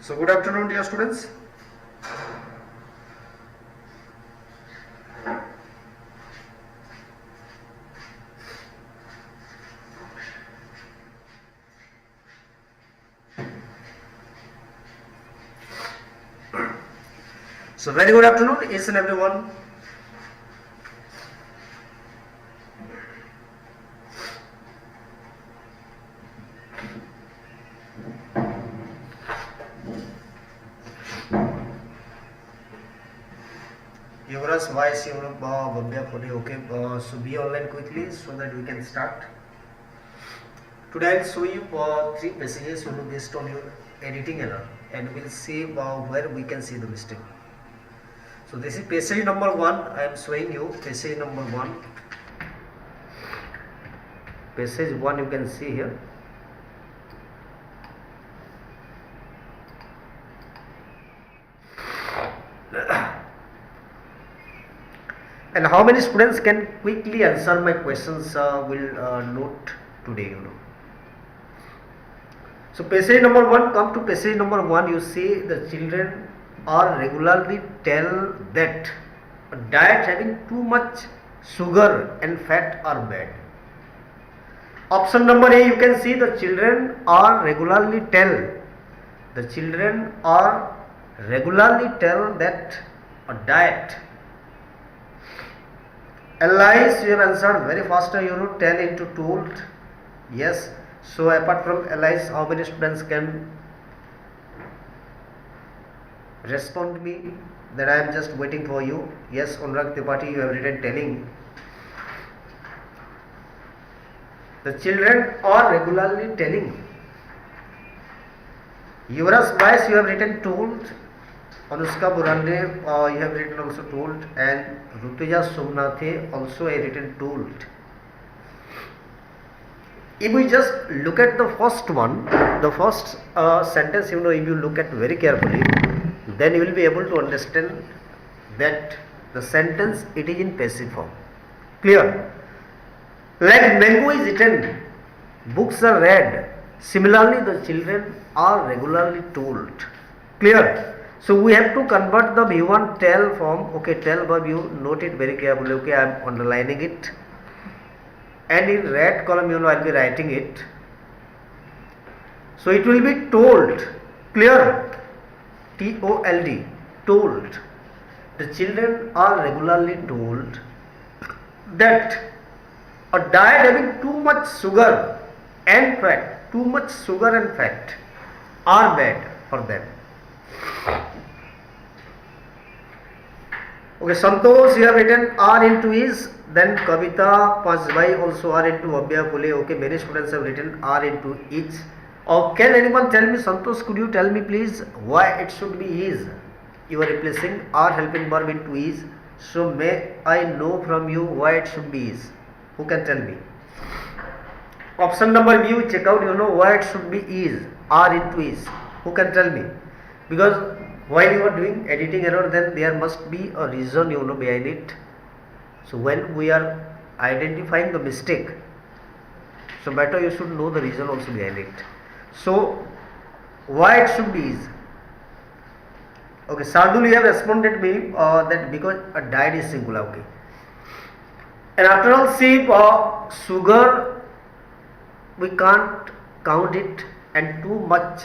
So good afternoon, dear students. So very good afternoon, each and everyone. Yuvraj, voice, Bhavya, okay. So be online quickly so that we can start. Today I will show you three passages based on your editing error, and we'll see where we can see the mistake. So this is passage number 1. I am showing you passage number 1. Passage 1 you can see here. And how many students can quickly answer my questions will note today, So passage number 1, come to passage number 1, you see the children are regularly tell that a diet having too much sugar and fat are bad. Option number A, you can see the children are regularly tell. The children are regularly tell that a diet. Allies, you have answered very fast, 10 into told. Yes. So apart from allies, how many students can respond me that I am just waiting for you? Yes, Anurag Tripathi, you have written telling. The children are regularly telling. Yuvraj Bias, you have written told. Anushka Burande, you have written also told, and Rutuja Somnathe also have written told. If we just look at the first one, the first sentence, if you look at very carefully, then you will be able to understand that the sentence it is in passive form. Clear? Like mango is eaten, books are read. Similarly, the children are regularly told. Clear? So we have to convert the V1 tell form. Okay, tell by you, note it very carefully. Okay, I am underlining it. And in red column, I will be writing it. So it will be told. Clear? T-O-L-D. Told. The children are regularly told that a diet having too much sugar and fat, are bad for them. Okay, Santosh, you have written R into is, then Kavita Pazbai also R into Abhya Phule. Okay, many students have written R into is. Or can anyone tell me, Santosh, could you tell me please why it should be is? You are replacing R helping verb into is. So may I know from you why it should be is? Who can tell me? Option number B, you check out, why it should be is, R into is. Who can tell me? Because while you are doing editing error, then there must be a reason behind it. So when we are identifying the mistake, so better you should know the reason also behind it. So why it should be is? Okay, Sardul, you have responded me that because a diet is singular. Okay, and after all, see sugar we can't count it, and too much.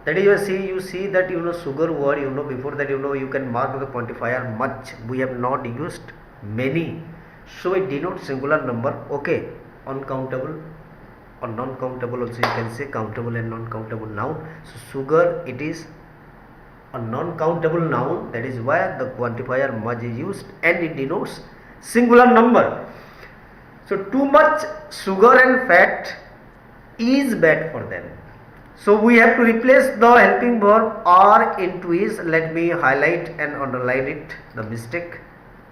That is, you see that sugar word, before that you can mark the quantifier much. We have not used many, so it denotes singular number. Okay, uncountable or non-countable also you can say, countable and non-countable noun. So sugar, it is a non-countable noun. That is why the quantifier much is used, and it denotes singular number. So too much sugar and fat is bad for them. So we have to replace the helping verb are into is. Let me highlight and underline it, the mistake,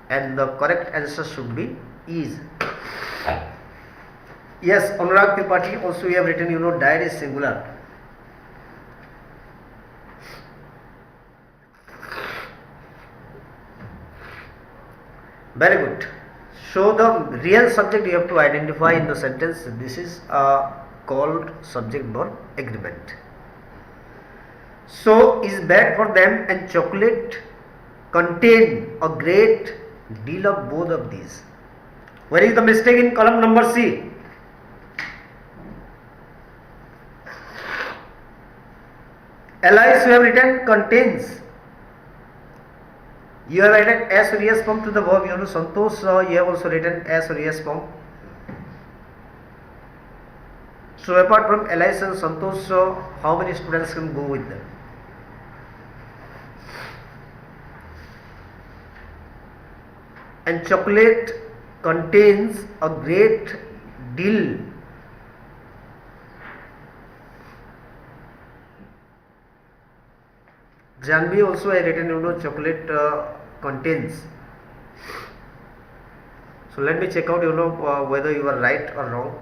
and the correct answer should be is. Yes, Anurag Tripathi also you have written, diet is singular. Very good. So the real subject you have to identify in the sentence. This is called subject verb agreement. So is bad for them, and chocolate contain a great deal of both of these. Where is the mistake in column number C? Allies you have written contains. You have added S or ES form to the verb. You know Santosh, you have also written S or ES form. So apart from Allies and Santosh, how many students can go with them? And chocolate contains a great deal. Janvi also I written, you know, chocolate contains. So let me check out, you know, whether you are right or wrong.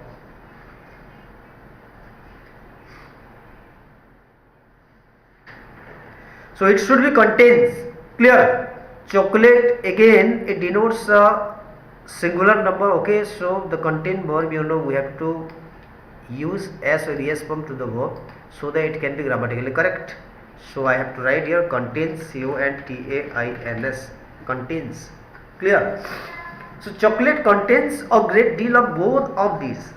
So it should be contains. Clear? Chocolate again it denotes a singular number. Okay, so the contain verb, you know, we have to use S or ES form to the verb so that it can be grammatically correct. So I have to write here contains, CONTAINS, contains. Clear? So chocolate contains a great deal of both of these.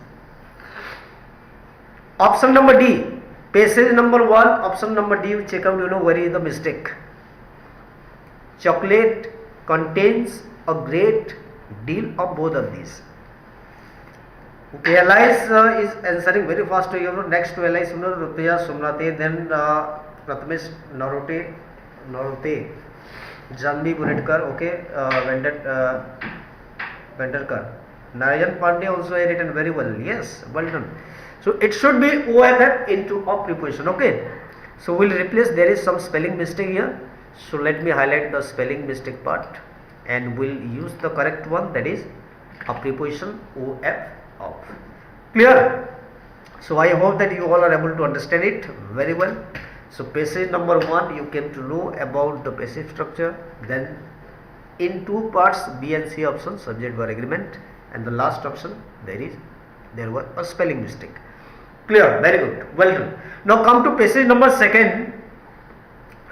Option number D, passage number 1, option number D, you check out, you know, where is the mistake. Chocolate contains a great deal of both of these. Okay, Allies is answering very fast, you know. Next to Allies, you know, Rupiya, Sumrate, then Prathamesh, Narote, Janvi Bunetkar, okay, Venderkar. Narayan Pandey also written very well. Yes, well done. So it should be OFF into of preposition. Okay. So we'll replace, there is some spelling mistake here. So let me highlight the spelling mistake part and we'll use the correct one, that is a preposition OF of. Clear? So I hope that you all are able to understand it very well. So passage number 1 you came to know about the passive structure. Then in two parts, B and C option, subject verb agreement, and the last option there was a spelling mistake. Clear? Very good. Well done. Now come to passage number 2.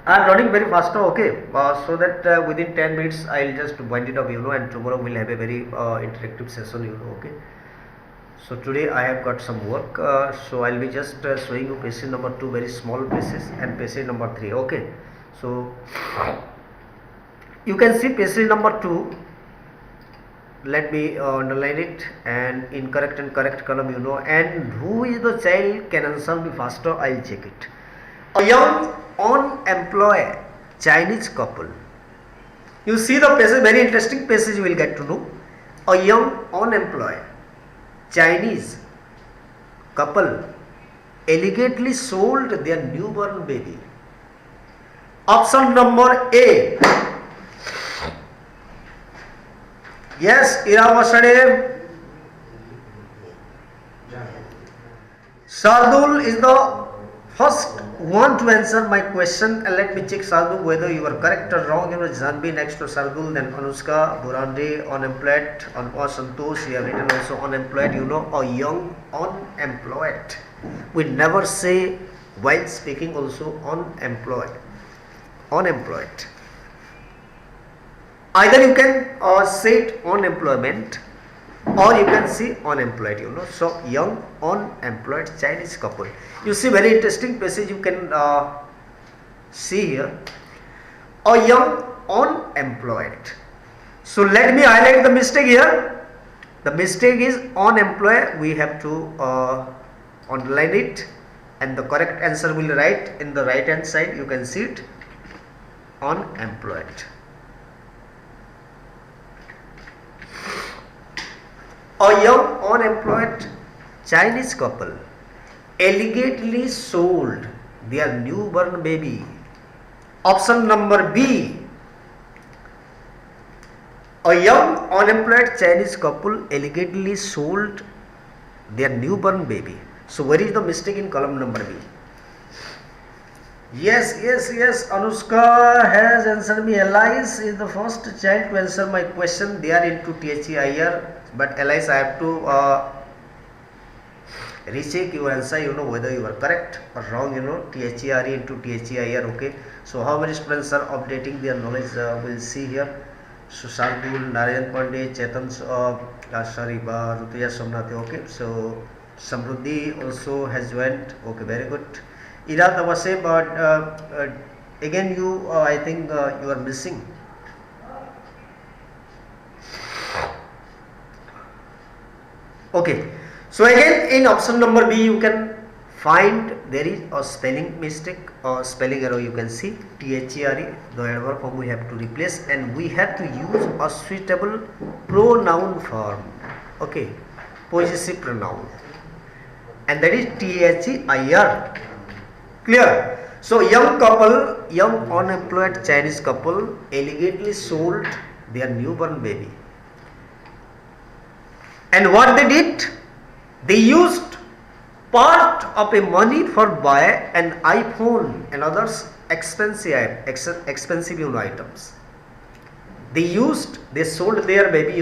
I am running very fast now, okay, so that within 10 minutes I will just wind it up, you know, and tomorrow we will have a very interactive session, you know, okay. So today I have got some work, so I will be just showing you passage number 2, very small passage, and passage number 3, okay. So you can see passage number 2, let me underline it, and incorrect and correct column, you know, and who is the child can answer me faster, I will check it. A young unemployed Chinese couple. You see the passage, very interesting passage you will get to know. A young unemployed Chinese couple elegantly sold their newborn baby. Option number A. Yes, Iravasade. Shardul is the first one to answer my question, and let me check, Shardul, whether you are correct or wrong. You know, Janvi next to Shardul, then Anushka, Burande, unemployed, Santosh, you have written also unemployed, you know, a young unemployed. We never say while speaking also unemployed. Either you can say it unemployment, or you can see unemployed, you know. So young unemployed Chinese couple. You see very interesting passage you can see here. A young unemployed. So let me highlight the mistake here. The mistake is unemployed. We have to underline it, and the correct answer will write in the right hand side. You can see it, unemployed. A young unemployed Chinese couple elegantly sold their newborn baby. Option number B. A young unemployed Chinese couple elegantly sold their newborn baby. So where is the mistake in column number B? Yes, Anushka has answered me. Alice is the first child to answer my question. They are into THEIR, but Alice, I have to recheck your answer, whether you are correct or wrong, THERE into THEIR. Okay, so how many students are updating their knowledge? We'll see here. So Shardul, Narayan Pandey, Chetan, Rutuja Somnath. Okay, so Samruddhi also has joined. Okay, very good. Ira Tawase, but again you, I think you are missing. Okay, so again in option number B you can find there is a spelling mistake or spelling error. You can see THERE, the adverb form we have to replace, and we have to use a suitable pronoun form. Okay, possessive pronoun, and that is THEIR. Clear? So young unemployed Chinese couple elegantly sold their newborn baby. And what they did? They used part of a money for buy an iPhone and others expensive items. They sold their baby,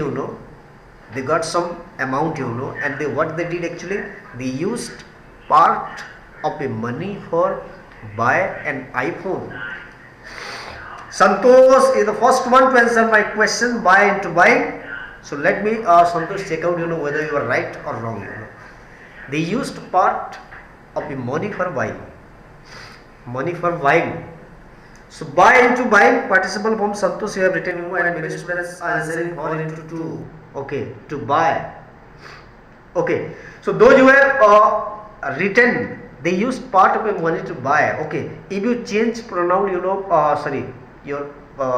they got some amount, and what they did actually, they used part of a money for buy an iPhone. Santosh is the first one to answer my question, buy into buying. So let me Santosh check out, whether you are right or wrong. They used part of the money for buying. Money for buying. So buy into buying, participle form Santosh you have written, and many students are answering 4 into 2. Okay, to buy. Okay, so those who have written, they used part of a money to buy. Okay, if you change pronoun, your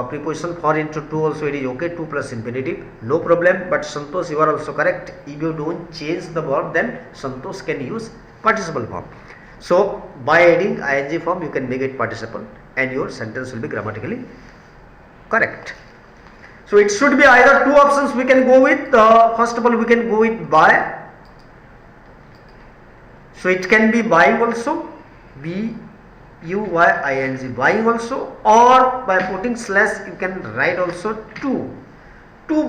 preposition 4 into 2 also it is okay, 2 plus infinitive, no problem. But Santosh, you are also correct. If you don't change the verb, then Santosh can use participle form. So by adding ing form you can make it participle and your sentence will be grammatically correct. So it should be either two options we can go with. First of all we can go with buy. So it can be buying also, BUYING, buying also, or by putting slash you can write also to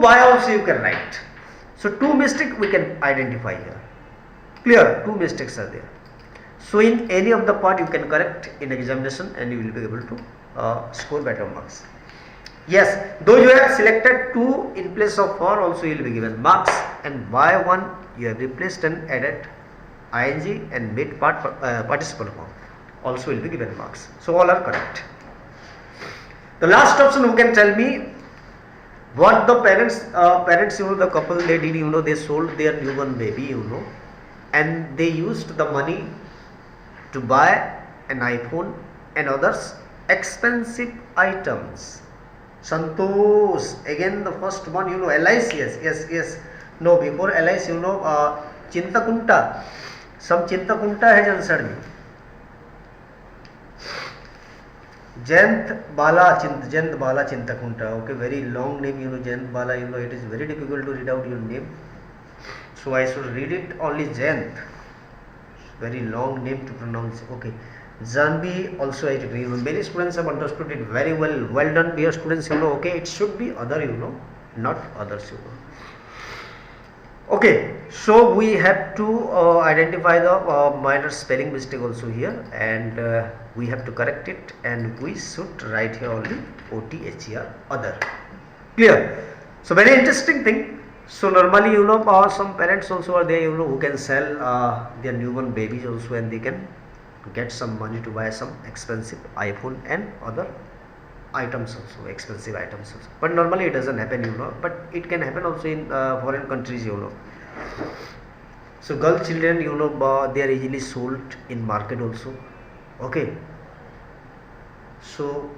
buy also you can write. So two mistakes we can identify here. Clear? Two mistakes are there. So in any of the part you can correct in examination and you will be able to score better marks. Yes, though you have selected 2 in place of 4 also you will be given marks, and by 1 you have replaced and added ing and made participle form also will be given marks. So all are correct. The last option, who can tell me what the parents the couple they did, they sold their newborn baby, and they used the money to buy an iPhone and others expensive items. Santosh, again the first one, LIC, yes. No, before LIC, Chintakunta. Some Chintakunta has answered me. Jayant Bala Chintakunta. Okay, very long name, Jayant Bala, it is very difficult to read out your name. So I should read it only Jayant. Very long name to pronounce. Okay. Zanvi also I agree. Many students have understood it very well. Well done, dear students. Okay, it should be other, not others. Okay, so we have to identify the minor spelling mistake also here, and we have to correct it, and we should write here only OTHER, other. Clear? So very interesting thing. So normally, some parents also are there, who can sell their newborn babies also, and they can get some money to buy some expensive iPhone and other items also, expensive items also. But normally it doesn't happen, but it can happen also in foreign countries, So girl children, they are easily sold in market also. Okay. So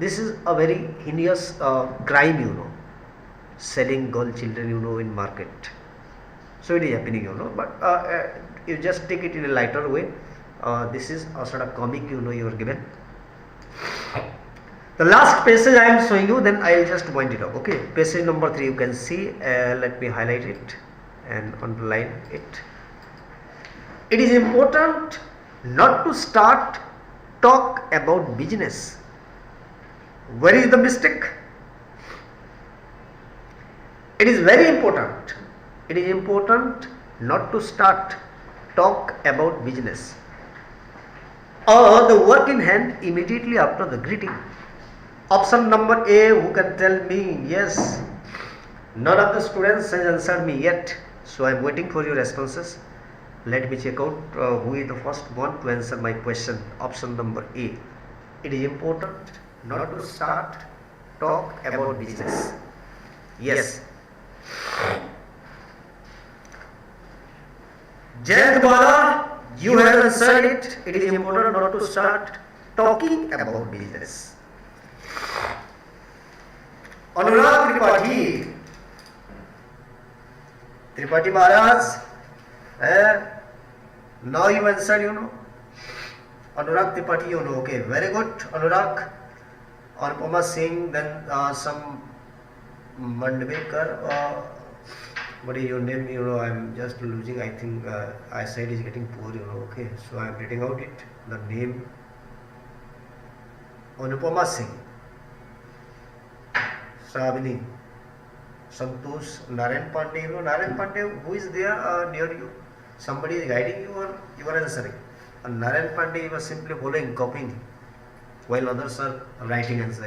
this is a very heinous crime, selling girl children, in market. So it is happening, but you just take it in a lighter way. This is a sort of comic, you are given. The last passage I am showing you, then I will just point it out. Okay, passage number 3 you can see. Let me highlight it and underline it. It is important not to start talk about business. Where is the mistake? It is very important. It is important not to start talk about business. The work in hand immediately after the greeting. Option number A, who can tell me? Yes, none of the students has answered me yet, so I am waiting for your responses. Let me check out who is the first one to answer my question. Option number A. It is important not to start talk about business. Yes. Jayant Bala, you have answered it. It is important not to start talking about business. Anurag Tripathi Maharaj, now you answered, Anurag Tripathi, okay, very good, Anurag. Anupama Singh, then some Mandvekar, what is your name? I'm just losing, I think eyesight is getting poor, okay, so I'm reading out it, the name, Anupama Singh, Savini, Santosh, Narayan Pandey, Narayan Pandey, who is there near you? Somebody is guiding you or you are answering? And Narayan Pandey was simply following, copying, while others are writing answer,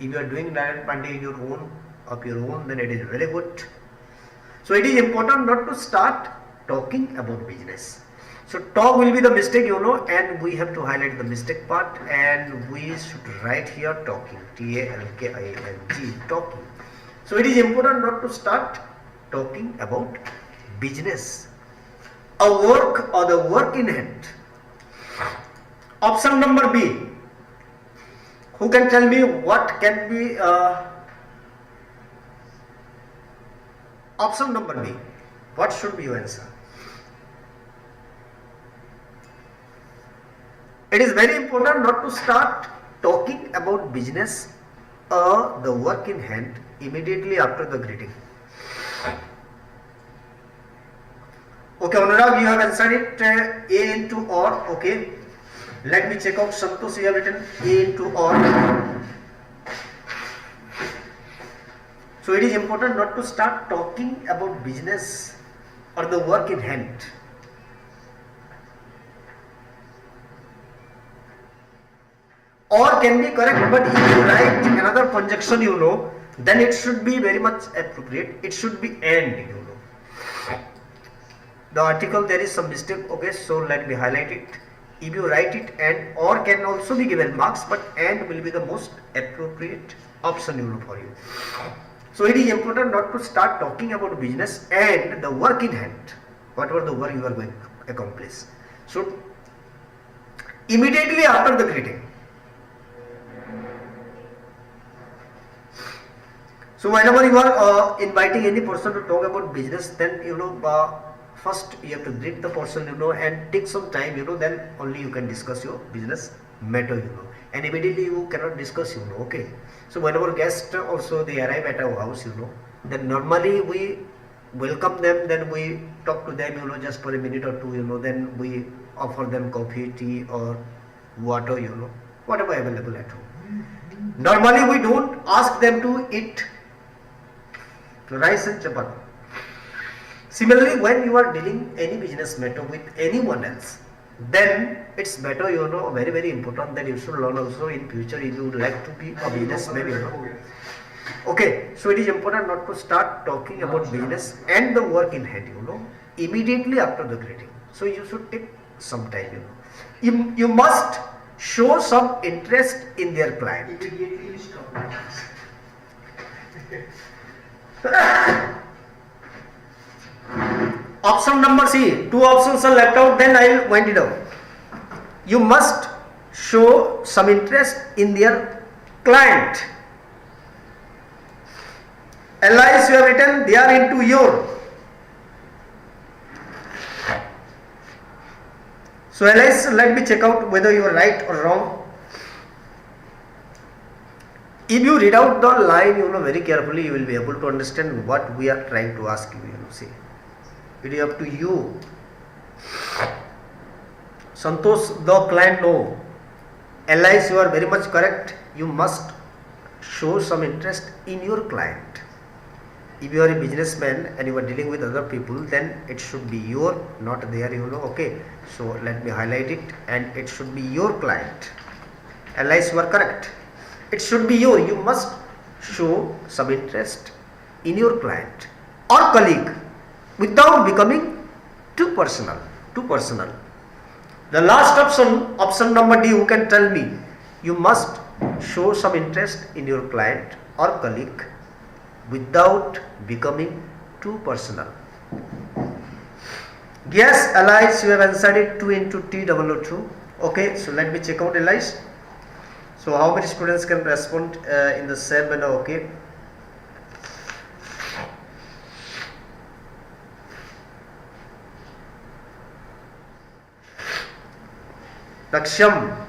If you are doing Narayan Pandey in your own, then it is very good. So it is important not to start talking about business. So talk will be the mistake, and we have to highlight the mistake part, and we should write here talking, Talking, talking. So it is important not to start talking about business, a work or the work in hand. Option number B. Who can tell me what can be option number B? What should be your answer? It is very important not to start talking about business or the work in hand immediately after the greeting. Okay, Anurag, you have answered it A into or. Okay, let me check out. Santosh, you have written A into or. So it is important not to start talking about business or the work in hand. Or can be correct, but if you write another conjunction, then it should be very much appropriate. It should be and, The article, there is some mistake, okay, so let me highlight it. If you write it and or can also be given marks, but and will be the most appropriate option, for you. So it is important not to start talking about business and the work in hand, whatever the work you are going to accomplish. So immediately after the greeting. So whenever you are inviting any person to talk about business, then first you have to greet the person, and take some time, then only you can discuss your business matter, and immediately you cannot discuss, okay. So whenever guests also they arrive at our house, then normally we welcome them, then we talk to them, just for a minute or two, then we offer them coffee, tea or water, whatever available at home. Normally we don't ask them to eat rice and chapati. Similarly, when you are dealing any business matter with anyone else, then it's better, very, very important that you should learn also in future if you would like to be a businessman, Okay, so it is important not to start talking about business and the work in hand, immediately after the greeting. So you should take some time, You must show some interest in their client. Option number C, two options are left out, then I will wind it up. You must show some interest in their client. Allies, you have written, they are into your. So allies, let me check out whether you are right or wrong. If you read out the line, very carefully, you will be able to understand what we are trying to ask you, see. It is up to you. Santosh, the client, no. Allies, you are very much correct. You must show some interest in your client. if you are a businessman and you are dealing with other people, then it should be your, not their, okay. So let me highlight it, and it should be your client. Alice, you are correct. It should be you must show some interest in your client or colleague without becoming too personal. The last option number D, who can tell me? You must show some interest in your client or colleague without becoming too personal. Yes, Alice, you have answered it 2 into T002. Okay, so let me check out, Alice. So how many students can respond in the same manner? Okay. Laksham,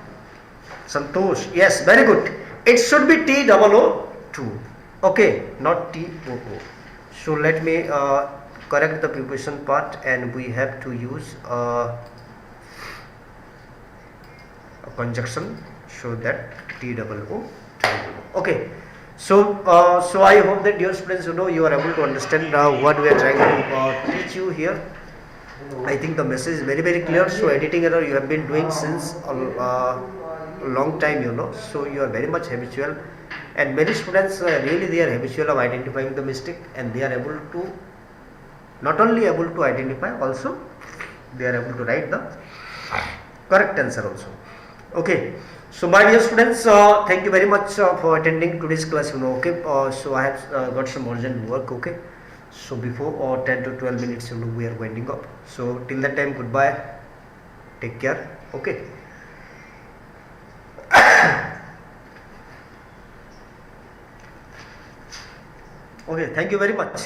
Santosh, yes, very good. It should be T002. Okay, not TOO. So let me correct the preposition part, and we have to use a conjunction, so that TOO. Okay. So I hope that dear students, you are able to understand what we are trying to teach you here. I think the message is very, very clear. So editing error you have been doing since a long time, so you are very much habitual, and many students really they are habitual of identifying the mistake, and they are able to not only able to identify, also they are able to write the correct answer also. Okay, so my dear students, thank you very much for attending today's class. Okay, so I have got some urgent work. Okay, so before 10 to 12 minutes, we are winding up. So till that time, goodbye, take care. Okay. Okay, thank you very much.